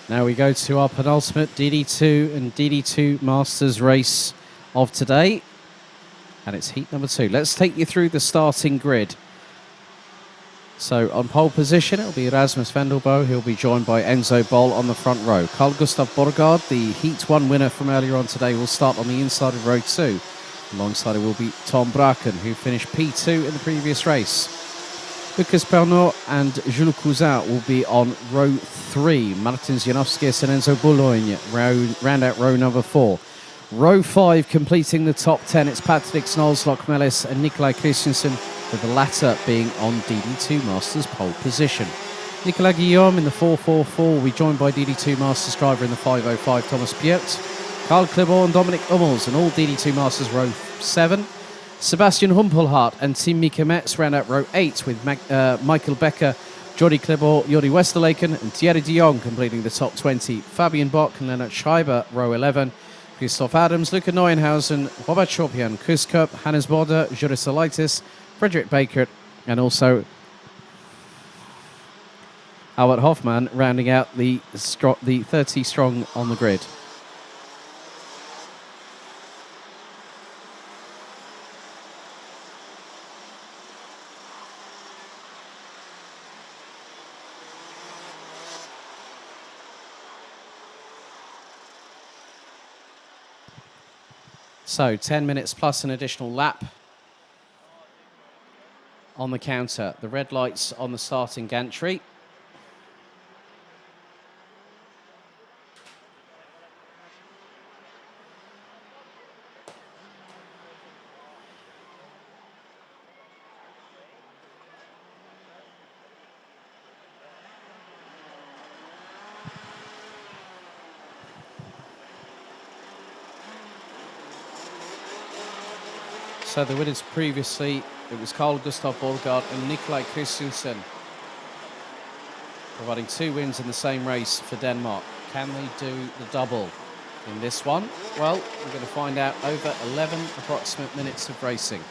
Now we go to our penultimate DD2 and DD2 Masters race of today. And it's heat number 2. Let's take you through the starting grid. So on pole position, it'll be Rasmus Vendelbo. He'll be joined by Enzo Bol on the front row. Carl Gustav Borgaard, the Heat 1 winner from earlier on today, will start on the inside of row 2. Alongside it will be Tom Braken, who finished P2 in the previous race. Lucas Pernot and Jules Cousin will be on row 3. Martin Janowskis and Enzo Boulogne round out row number 4. Row 5 completing the top 10. It's Patrick Snolslock-Mellis and Nikolai Christensen, with the latter being on DD2 Masters pole position. Nicolas Guillaume in the 444 will be joined by DD2 Masters driver in the 505 Thomas Piert. Carl Clebon and Dominic Hummels in all DD2 Masters row 7. Sebastian Humpelhardt and Tim Mikemetz round out row 8 with Michael Becker, Jordi Clebon, Jordi Westerlaken and Thierry de Jong completing the top 20. Fabian Bock and Leonard Schreiber row 11. Christoph Adams, Luca Neuenhausen, Robert Chopian, Chris Kopp, Hannes Border, Juris Elitis, Frederick Baker, and also Albert Hoffmann rounding out the 30 strong on the grid. So 10 minutes plus an additional lap on the counter. The red lights on the starting gantry. So the winners previously, it was Carl Gustav Borgaard and Nikolai Christensen, providing 2 wins in the same race for Denmark. Can they do the double in this one? Well, we're going to find out over 11 approximate minutes of racing.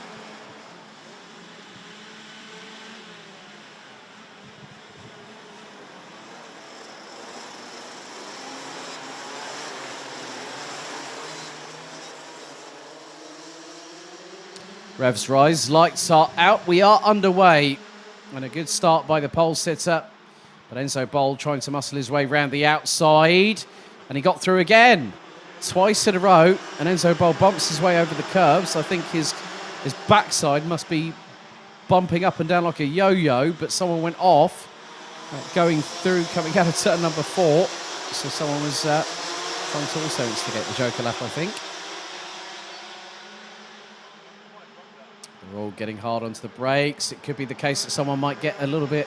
Revs rise, lights are out, we are underway. And a good start by the pole sitter. But Enzo Bol trying to muscle his way round the outside. And he got through again. Twice in a row. And Enzo Bol bumps his way over the curves. I think his backside must be bumping up and down like a yo-yo. But someone went off. Going through, coming out of turn number 4. So someone was trying to also instigate the Joker lap, I think. They're all getting hard onto the brakes. It could be the case that someone might get a little bit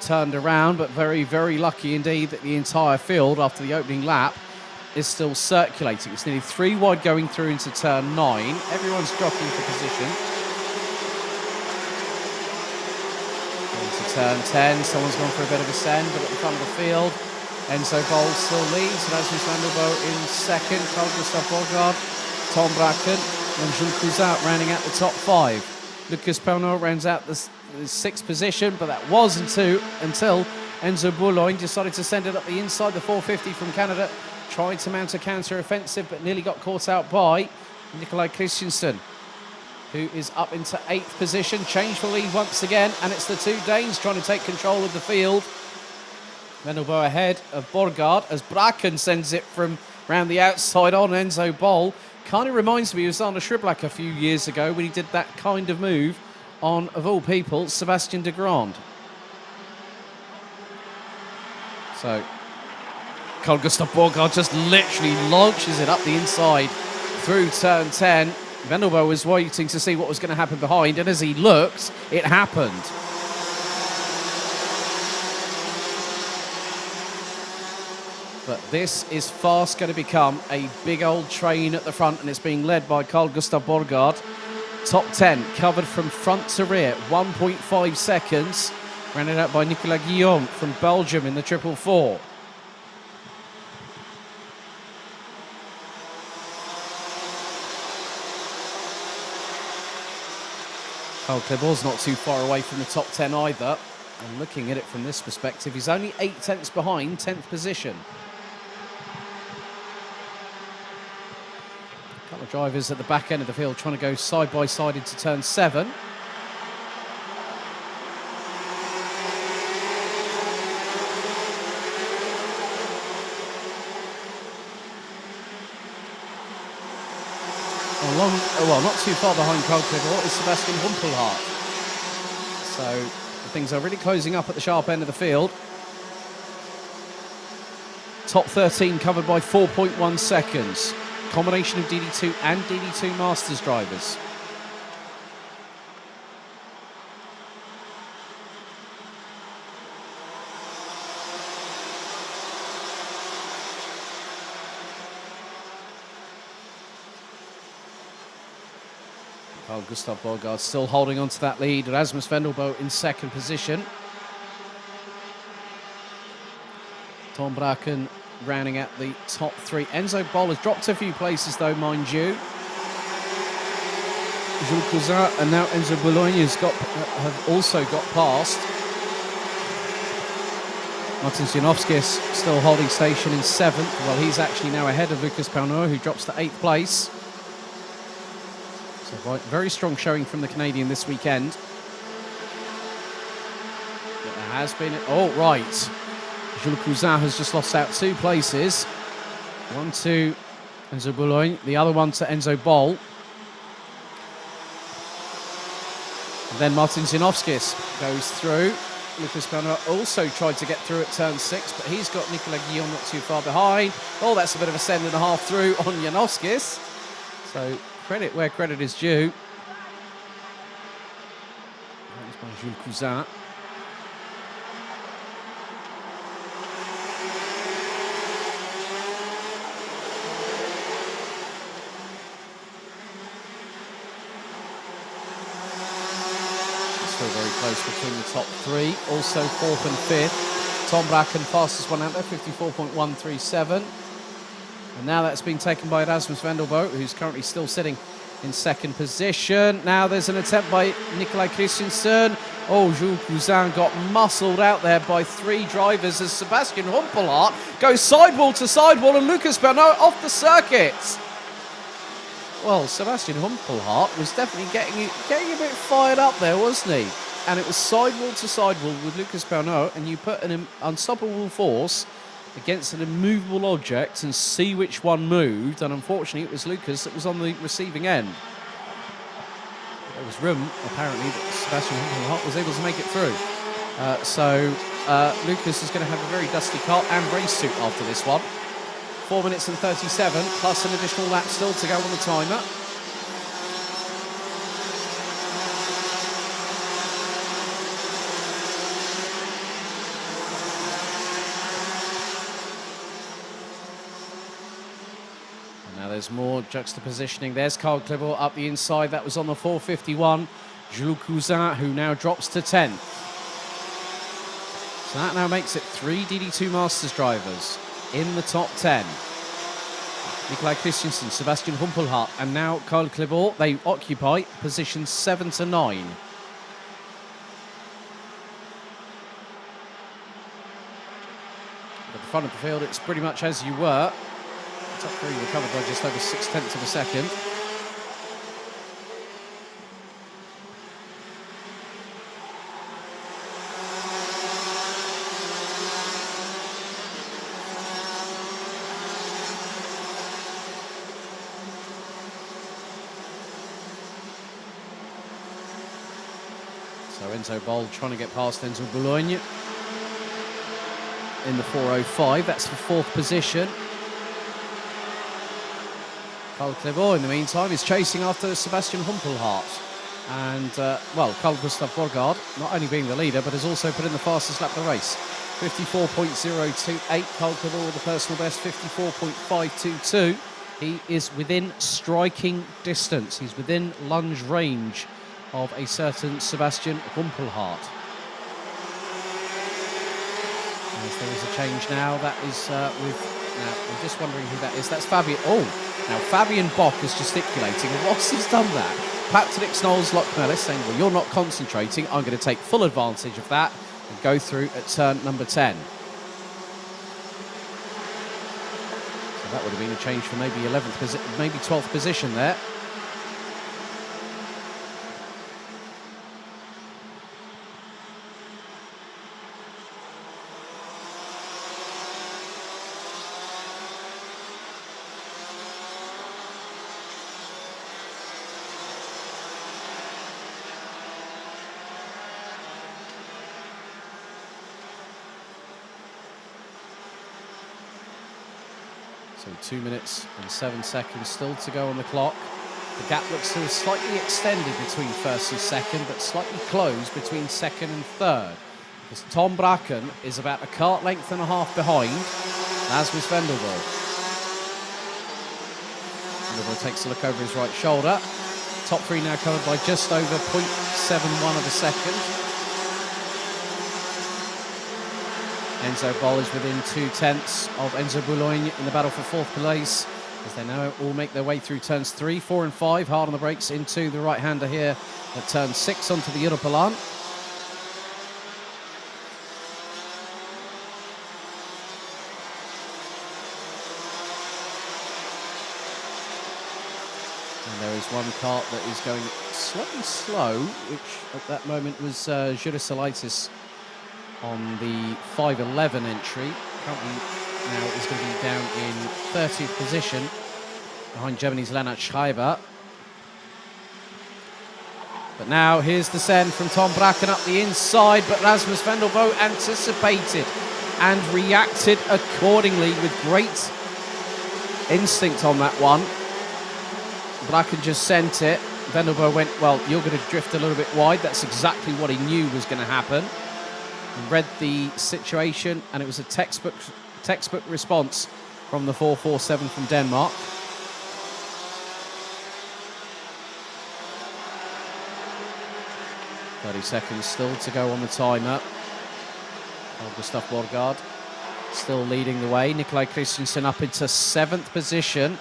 turned around, but very, very lucky indeed that the entire field after the opening lap is still circulating. It's nearly 3 wide going through into turn 9. Everyone's jockeying for position. Into turn 10, someone's gone for a bit of a send, but at the front of the field, Enzo Bol still leads. Rasmus Vanderbo in second, Carl Gustav Borgaard, Tom Braken, and Jules Cousin rounding out the top 5. Lucas Pernot rounds out the 6th position, but that was until Enzo Boulogne decided to send it up the inside. The 450 from Canada tried to mount a counter-offensive, but nearly got caught out by Nikolai Christensen, who is up into 8th position. Change for lead once again, and it's the 2 Danes trying to take control of the field. Vendelbo ahead of Borgaard as Braken sends it from round the outside on Enzo Bol. Kind of reminds me of Zana Schriblak a few years ago when he did that kind of move on, of all people, Sebastian de Grand. So, Carl Gustav Borgaard just literally launches it up the inside through turn 10. Vendelbo was waiting to see what was going to happen behind, and as he looked, it happened. But this is fast going to become a big old train at the front, and it's being led by Carl Gustav Borgaard. Top 10 covered from front to rear, 1.5 seconds. Rounded out by Nicolas Guillaume from Belgium in the 444. Carl Clebon's not too far away from the top 10 either. And looking at it from this perspective, he's only 8 tenths behind 10th position. drivers at the back end of the field trying to go side by side into turn 7. Well, not too far behind Karl Klibor is Sebastian Humpelhardt. So things are really closing up at the sharp end of the field. Top 13 covered by 4.1 seconds. Combination of DD2 and DD2 Masters drivers. Carl Gustav Borgard still holding on to that lead. Rasmus Vendelbo in second position. Tom Braken rounding out the top 3. Enzo Bol has dropped a few places though, mind you. Jules Cousin and now Enzo Bologna have also got past. Martin Zianovskis still holding station in 7th. Well, he's actually now ahead of Lucas Paunot, who drops to 8th place. So very strong showing from the Canadian this weekend. But there has been... Oh, right. Jules Cousin has just lost out 2 places. One to Enzo Boulogne, the other one to Enzo Bol. And then Martin Zianovskis goes through. Lucas Paunot also tried to get through at turn 6, but he's got Nicolas Guillon not too far behind. Oh, that's a bit of a send and a half through on Zianovskis. So credit where credit is due. That is by Jules Cousin. Still very close between the top 3. Also 4th and 5th. Tom Braken fastest one out there, 54.137. And now that's been taken by Rasmus Vendelbo, who's currently still sitting in 2nd position. Now there's an attempt by Nikolai Christensen. Oh, Jules Cousin got muscled out there by 3 drivers as Sebastian Humpelhardt goes sidewall to sidewall and Lucas Paunot off the circuit. Well, Sebastian Humpelhardt was definitely getting a bit fired up there, wasn't he? And it was sidewall to sidewall with Lucas Paunot, and you put an unstoppable force against an immovable object and see which one moved, and unfortunately it was Lucas that was on the receiving end. There was room, apparently, that Sebastian Humpelhardt was able to make it through. Lucas is going to have a very dusty car and race suit after this one. 4 minutes and 37, plus an additional lap still to go on the timer. And now there's more juxtapositioning. There's Karl Klibor up the inside. That was on the 451. Jules Cousin, who now drops to 10th. So that now makes it 3 DD2 Masters drivers in the top 10. Nikolai Christensen, Sebastian Humpelhardt, and now Karl Klibor. They occupy positions 7 to 9. At the front of the field, it's pretty much as you were. The top 3 recovered by just over 0.6 of a second. So Enzo Bol trying to get past Enzo Boulogne in the 405. That's for 4th position. Karl Klibor, in the meantime, is chasing after Sebastian Humpelhardt. And, Carl Gustav Borgard, not only being the leader, but has also put in the fastest lap of the race. 54.028. Karl Klibor with the personal best, 54.522. He is within striking distance. He's within lunge range of a certain Sebastian Humpelhardt. As there is a change now, that is now, I'm just wondering who that is. That's Fabian. Oh, now Fabian Bock is gesticulating. And whilst he's done that, Patrick Knowles-Lockmellis saying, well, you're not concentrating. I'm going to take full advantage of that and go through at turn number 10. So That would have been a change for maybe 12th position there. So 2 minutes and 7 seconds still to go on the clock. The gap looks to have slightly extended between first and second, but slightly closed between second and third. Because Tom Bracken is about a kart length and a half behind Rasmus Vendelbo. Vendelbo takes a look over his right shoulder. Top three now covered by just over 0.71 of a second. Enzo Bol is within 2/10 of Enzo Boulogne in the battle for fourth place, as they now all make their way through turns 3, 4 and 5, hard on the brakes into the right-hander here at turn 6 onto the Europalan. And there is one kart that is going slightly slow, which at that moment was Jurasolitis on the 5:11 entry. Currently now is going to be down in 30th position behind Germany's Lennart Schreiber. But now here's the send from Tom Bracken up the inside, but Rasmus Vendelbo anticipated and reacted accordingly with great instinct on that one. Bracken just sent it. Vendelbo went, well, you're going to drift a little bit wide. That's exactly what he knew was going to happen. Read the situation, and it was a textbook response from the 447 from Denmark. "30 seconds still to go on the timer. Gustav Borgard still leading the way. Nikolai Christensen up into 7th position,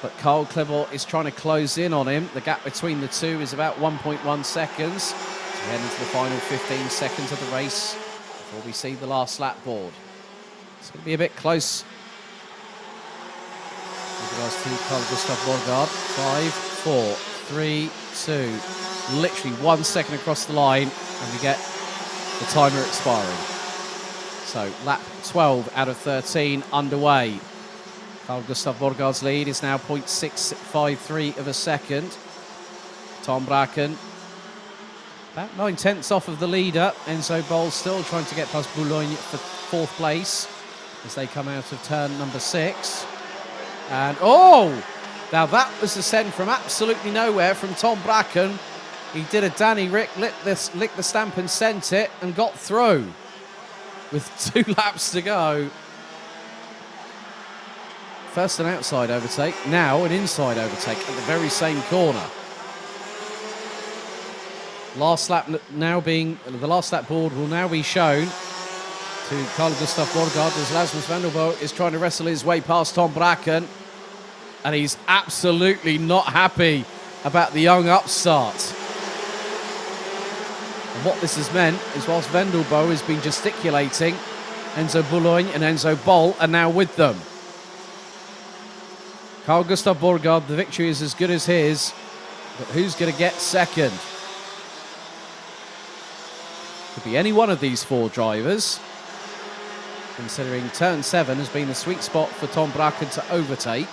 but Carl Klebor is trying to close in on him. The gap between the two is about 1.1 seconds. We head into the final 15 seconds of the race before we see the last lap board. It's going to be a bit close with regards to Carl Gustav Borgard. 5, 4, 3, 2. Literally 1 second across the line, and we get the timer expiring. So lap 12 out of 13 underway. Carl Gustav Borgard's lead is now 0.653 of a second. Tom Bracken about 9/10 off of the leader. Enzo Bol still trying to get past Boulogne for 4th place as they come out of turn number 6. And now that was a send from absolutely nowhere from Tom Bracken. He did a Danny Rick, licked the stamp and sent it, and got through with 2 laps to go. First an outside overtake, now an inside overtake at the very same corner. The last lap board will now be shown to Carl Gustav Borgard as Rasmus Vendelbo is trying to wrestle his way past Tom Bracken, and he's absolutely not happy about the young upstart. And what this has meant is whilst Vendelbo has been gesticulating, Enzo Boulogne and Enzo Bol are now with them. Carl Gustav Borgard, the victory is as good as his, but who's going to get second? Could be any one of these 4 drivers, considering turn 7 has been the sweet spot for Tom Bracken to overtake,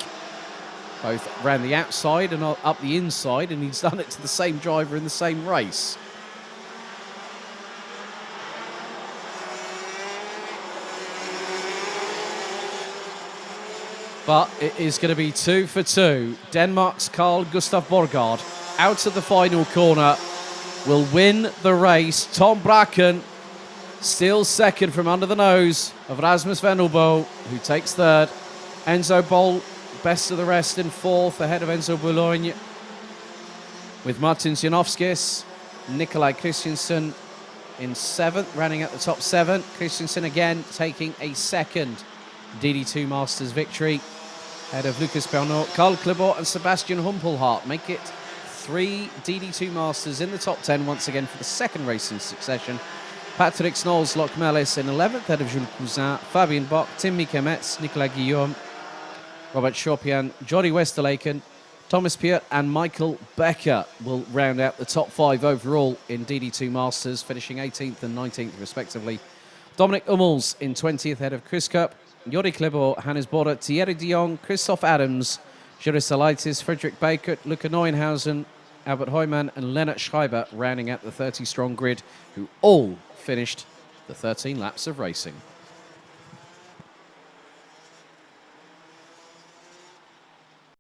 both around the outside and up the inside, and he's done it to the same driver in the same race. But it is going to be 2 for 2. Denmark's Carl Gustav Borgard out of the final corner will win the race. Tom Bracken steals second from under the nose of Rasmus Vendelbo, who takes 3rd. Enzo Bol, best of the rest, in 4th, ahead of Enzo Boulogne, with Martin Zianovskis. Nikolai Christensen in 7th, running at the top 7. Christensen again taking a 2nd DD2 Masters victory, ahead of Lucas Bernot. Carl Klebor and Sebastian Humpelhart make it 3 DD2 Masters in the top 10 once again for the 2nd race in succession. Patrick Snolls, Locke Mellis in 11th, ahead of Jules Cousin, Fabien Bock, Tim Mikemetz, Nicolas Guillaume, Robert Chopin, Johnny Westerlaken, Thomas Piot and Michael Becker will round out the top 5 overall in DD2 Masters, finishing 18th and 19th respectively. Dominic Hummels in 20th ahead of Chris Cup, Yori Klebo, Hannes Border, Thierry de Jong, Christoph Adams, Joris Salaitis, Frederick Baker, Luca Neuenhausen, Albert Heumann and Lennart Schreiber rounding out the 30-strong grid, who all finished the 13 laps of racing.